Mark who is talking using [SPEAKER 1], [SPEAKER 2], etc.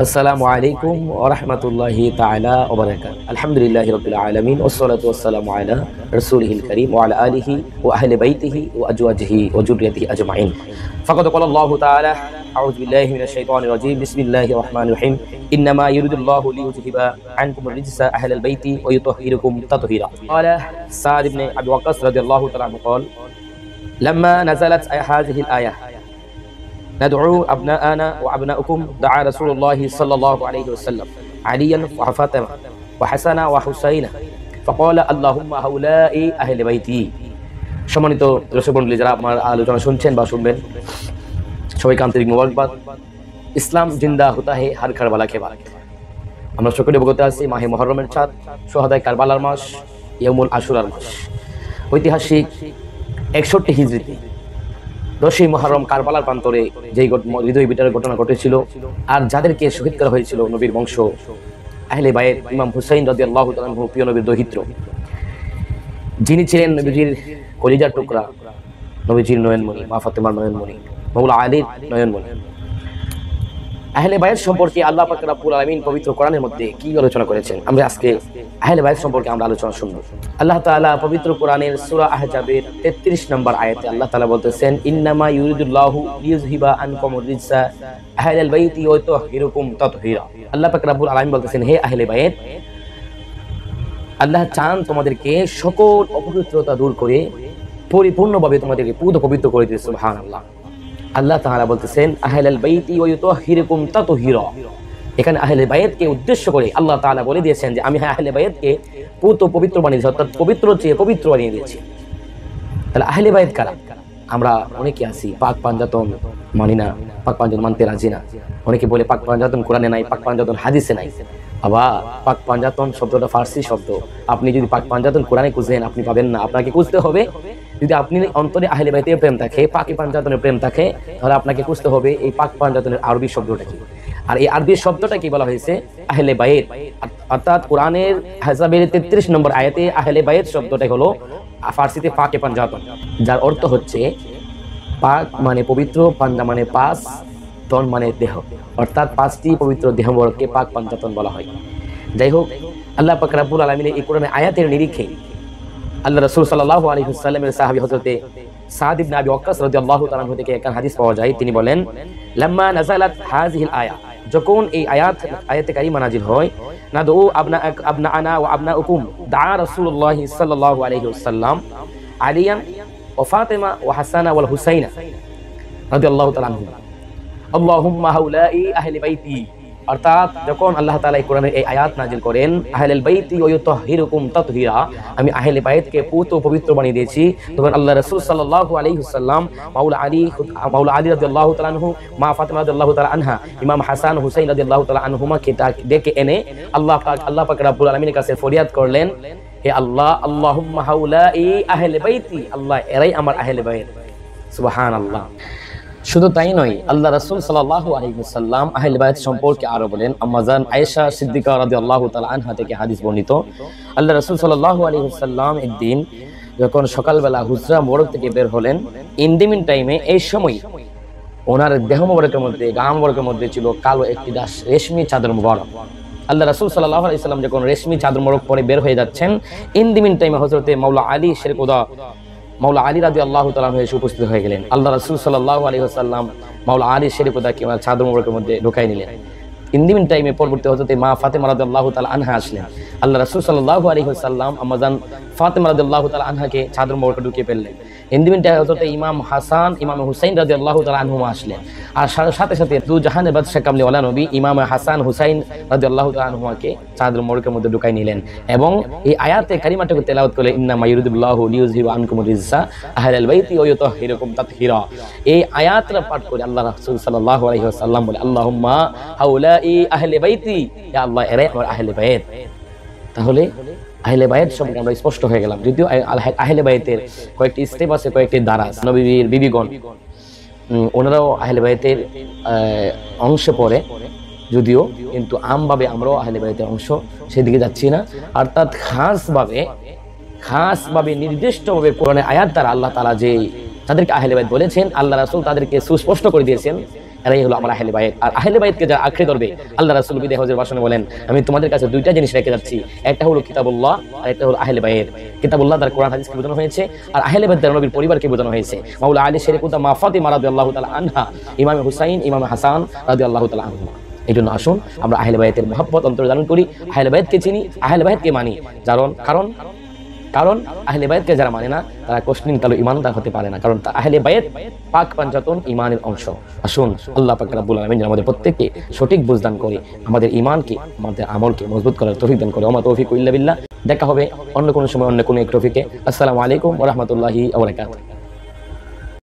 [SPEAKER 1] আসসালামু আলাইকুম ওয়া রাহমাতুল্লাহি তাআলা ওয়া বারাকাতুহু। আলহামদুলিল্লাহি রাব্বিল আলামিন ওয়াসসালাতু ওয়াসসালামু আলা রাসূলিহিল কারীম ওয়া আলা আলিহি ওয়া আহলি বাইতিহি ওয়া আজওয়াজিহি ওয়া যুররিয়াতিহি আজমাইন। ফাকাদ ক্বালা আল্লাহু তাআলা আউযু বিল্লাহি মিনাশ শাইতানির রাজীম। বিসমিল্লাহির রাহমানির রাহিম। ইন্নামা ইউরিদুল্লাহু লিইউযহিবা আনকুমুর রিজসা আহলাল বাইতি ওয়া ইউতাহহিরাকুম তাতহীরা। ক্বালা সাদ ইবনে আবি ওয়াক্কাস রাদিয়াল্লাহু তাআলা আনহু قال لما نزلت هذه الآية ندعو أبناءنا وأبناءكم دعا رسول الله صلى الله عليه وسلم عليا وفاطمة وحسن وحسين فقال اللهم هؤلاء أهل بيتي। সম্মানিত দর্শক মণ্ডলী, যারা আমার আলোচনা শুনছেন বা শুনবেন, সবাইকে আন্তরিক মোবারকবাদ। ইসলাম জিন্দা হতা হে হর কারবালা কে বাদ। আমরা সকলে অবগত আছি মাহে মুহররমের চাঁদ, সোহাদায়ে কারবালার মাস, ইয়াউমুল আশুরার মাস। ঐতিহাসিক 61 হিজরিতে 10ই মুহররম কারবালার প্রান্তরে যেই হৃদয় বিদারের ঘটনা ঘটেছিল আর যাদেরকে শহীদ করা হয়েছিল নবীর বংশ আহলে বায়েত, ইমাম হুসাইন রাদিয়াল্লাহু তাআলা আনহু, প্রিয় নবীর দৌহিত্র, যিনি ছিলেন নবীজির কলিজার টুকরা, নবীজির নয়নমণি, মা ফাতেমার নয়নমণি, মাওলা আলীর নয়নমণি। আহলে বায়েত সম্পর্কে আল্লাহ পাক রব্বুল আলামিন পবিত্র কোরআনের মধ্যে কি আলোচনা করেছেন, আমরা আজকে আহলে বায়েত সম্পর্কে আমরা আলোচনা শুনব। আল্লাহ তাআলা পবিত্র কোরআনের সূরা আহজাবের 33 নম্বর আয়াতে আল্লাহ তাআলা বলতেছেন, ইন্নামা ইউরিদুল্লাহু লিইউযহিবা আনকুমুর রিজসা আহলাল বাইতি ওয়া ইউতাহহিরাকুম তাতহীরা। আল্লাহ পাক রব্বুল আলামিন বলতেছেন, হে আহলে বায়েত, আল্লাহ চান তোমাদেরকে সকল অপবিত্রতা দূর করে পরিপূর্ণভাবে তোমাদেরকে পবিত্র করে দিতে। সুবহানাল্লাহ। আল্লাহ তাআলা বলতেছেন আহলাল বাইতি ওয়া ইউতাহহিরাকুম তাতহীরা। এখানে আহলে বায়েতকে উদ্দেশ্য করে আল্লাহ তাআলা বলে দিয়েছেন যে আমি আহলে বায়েতকে পবিত্র বানিয়েছি, অর্থাৎ পবিত্র চেয়ে পবিত্র বানিয়ে দিয়েছি। তাহলে আহলে বায়েত কারা? আমরা অনেকে আছি পাক পাঞ্জাতন মানি না, পাক পাঞ্জাতন মানতে রাজি না। অনেকে বলে পাক পাঞ্জাতন কোরআনে নাই, পাক পাঞ্জাতন হাদিসে নাই। আবার পাক পাঞ্জাতন শব্দটা ফার্সি শব্দ। আপনি যদি পাক পাঞ্জাতন কোরআনে খুঁজেন আপনি পাবেন না, আপনাকে খুঁজতে হবে। যদি আপনি অন্তরে আহলে বায়েতের প্রেম থাকে, পাকি পাঞ্জাতনের প্রেম থাকে, তাহলে আপনাকে খুঁজতে হবে এই পাক পাঞ্জাতনের আরবি শব্দটা কি। আর এই আরবি শব্দটা কি বলা হয়েছে? আহলে বায়েত। অর্থাৎ কোরআনের আহজাবের 33 নম্বর আয়াতে আহলে বায়েত শব্দটা হলো ফার্সিতে পাকে পাঞ্জাতন, যার অর্থ হচ্ছে পাক মানে পবিত্র, পাঞ্জা মানে পাঁচ, তন মানে দেহ, অর্থাৎ 5টি পবিত্র দেহবর্গকে পাক পাঞ্জাতন বলা হয়। যাই হোক, আল্লাহ পাক রব্বুল আলামিনের এই কোরআনের আয়াতের নিরিখে আল্লাহ রাসূল সাল্লাল্লাহু আলাইহি ওয়াসাল্লামের সাহাবী হযরতে সাদ ইবনে আবি ওয়াক্কাস রাদিয়াল্লাহু তাআলা আনহু থেকে একটা হাদিস পাওয়া যায়। তিনি বলেন, লাম্মা নাযালাত হাযিহিল আয়া, যখন এই আয়াতে কারিমা নাজিল হয়, নাদউ আবনাআনা ওয়া আবনাউকুম দা রাসূলুল্লাহ সাল্লাল্লাহু আলাইহি ওয়াসাল্লাম আলিয়ান ওয়া ফাতিমা ওয়া হাসানা ওয়াল হুসাইনা রাদিয়াল্লাহু তাআলা আনহুম আল্লাহুম্মা হাউলাই আহলি বাইতি। অর্থাৎ যখন আল্লাহ তাআলা এই কোরআনের এই আয়াত নাজিল করেন আহলাল বাইতি ওয়া ইউতাহহিরুকুম তাতহীরা, আমি আহলে বাইতকে পবিত্র বানিয়ে দিয়েছি, তখন আল্লাহ রাসূল সাল্লাল্লাহু আলাইহি ওয়াসাল্লাম মাওলা আলী রাদিয়াল্লাহু তাআলা আনহু, মা ফাতিমা রাদিয়াল্লাহু তাআলা আনহা, ইমাম হাসান হুসাইন রাদিয়াল্লাহু তাআলা আনহুমা কে ডেকে এনে আল্লাহ পাক রব্বুল আলামিনের কাছে ফরিয়াদ করলেন, হে আল্লাহ, আল্লাহুম্মা হাউলাই আহলে বাইতি, আল্লাহ এরাই আমার আহলে বাইত। সুবহানাল্লাহ। শুধু তাই নয়, আল্লাহ রাসূল সাল্লাল্লাহু আলাইহি ওয়াসাল্লাম আহলে বায়েত সম্পর্কে আরো বলেন। আম্মা জান আয়েশা সিদ্দিকা রাদিয়াল্লাহু তাআলা আনহা থেকে হাদিস বর্ণিত, আল্লাহ রাসূল সাল্লাল্লাহু আলাইহি ওয়াসাল্লাম একদিন যখন সকালবেলা হুজরা মোবারক থেকে বের হলেন, ইন্দিমিন টাইমে, এই সময় ওনার দেহ মোবারকের মধ্যে, গা মোবারকের মধ্যে ছিল কালো একটি রেশমি চাদর মোবারক। আল্লাহ রাসূল সাল্লাল্লাহু আলাইহি ওয়াসাল্লাম যখন রেশমি চাদর মোবারক পরে বের হয়ে যাচ্ছেন, ইন্দিমিন টাইমে হযরতে মাওলা আলী শেরকুদা মাওলা আলী রাদিয়াল্লাহু তাআলা আনহু এসে উপস্থিত হয়ে গেলেন। আল্লাহ রাসূল সাল্লাল্লাহু আলাইহি ওয়াসাল্লাম মাওলা আলী শেরকুদাকে চাদর মোবারকের মধ্যে ঢুকাই নিলেন। ইন্দিমিন টাইমে পরবর্তী হযরতে মা ফাতেমা রাদিয়াল্লাহু তাআলা আনহা আসলেন। আল্লাহ রাসূল সাল্লাল্লাহু আলাইহি ওয়াসাল্লাম আম্মা জান ফাতেমা রাদিয়াল্লাহু তাআলা আনহাকে চাদর মোবারকে ঢুকিয়ে ফেললেন। ইন্দিমিন টাইমে হযরতে ইমাম হাসান, ইমাম হুসাইন রাদিয়াল্লাহু তাআলা আনহুমা আসলেন। আর সাথে সাথে দু জাহানের বাদশা কামলি ওয়ালা নবী ইমাম হাসান হুসাইন রাদিয়াল্লাহু তাআলা আনহুমাকে চাদর মোবারকের মধ্যে ঢুকাই নিলেন এবং এই আয়াতে কারিমাটাকে তেলাওয়াত করলে, ইন্নামা ইউরিদুল্লাহু লিইউযহিবা আনকুমুর রিজসা আহলাল বাইতি ওয়া ইউতাহহিরাকুম তাতহীরা। এই আয়াতটা পাঠ করে আল্লাহ রাসূল সাল্লাল্লাহু আলাইহি ওয়াসাল্লাম বলে, আল্লাহুম্মা হাউলাই আহলে বাইতি, ইয়া আল্লাহ এরাই আমার আহলে বায়েত। তাহলে আহলে বায়েত সম্পর্কে আমরা স্পষ্ট হয়ে গেলাম। যদিও আহলে বায়েতের কয়েকটি স্টেপ আছে, কয়েকটি ধারা, নবীর বিবিগণ ওনারাও আহলে বায়েতের অংশে পড়ে, যদিও কিন্তু আমভাবে আমরাও আহলে বায়েতের অংশ, সেদিকে যাচ্ছি না। অর্থাৎ খাসভাবে নির্দিষ্টভাবে কোরআনের আয়াত দ্বারা আল্লাহ তাআলা যে তাদেরকে আহলে বায়েত বলেছেন, আল্লাহ রাসূল তাদেরকে সুস্পষ্ট করে দিয়েছেন এরাই হলো আমার আহলে বাইত। আর আহলে বাইতকে যারা আঁকড়ে ধরবে, আল্লাহ রাসূল বিদায় হজের ভাষণে বলেন, আমি তোমাদের কাছে দুইটা জিনিস রেখে যাচ্ছি, একটা হলো কিতাবুল্লাহ আর একটা হলো আহলে বাইত। কিতাবুল্লাহ দ্বারা কোরআন হাদিসকে বোঝানো হয়েছে, আর আহলে বাইত দ্বারা নবীর পরিবারকে বোঝানো হয়েছে। মাওলা আলী শেরকুতা মা ফাতিমা রাদিয়াল্লাহু তাআলা আনহা, ইমাম হুসাইন, ইমাম হাসান রাদিয়াল্লাহু তাআলা আনহু। এই জন্য আসুন আমরা আহলে বাইতের মহব্বত অন্তরে ধারণ করি, আহলে বাইতকে চিনি, আহলে বাইতকে মানি। কারণ আহলে বাইতকে যারা মানে না তারা কোশ্চিন কালো ইমানদার হতে পারে না, কারণ আহলে বাইত পাক পাঞ্জাতন ইমানের অংশ। আসুন আল্লাহ পাক রব্বুল আলামিন আমাদের প্রত্যেককে সঠিক বুঝদান করে আমাদের ইমানকে, আমাদের আমলকে মজবুত করার তৌফিক দান করে। ওমা তৌফিক ইল্লা বিল্লাহ। দেখা হবে অন্য কোনো সময় অন্য কোনো এক টপিকে। আসসালামু আলাইকুম ওয়া রাহমাতুল্লাহি ওয়া বারাকাতুহু।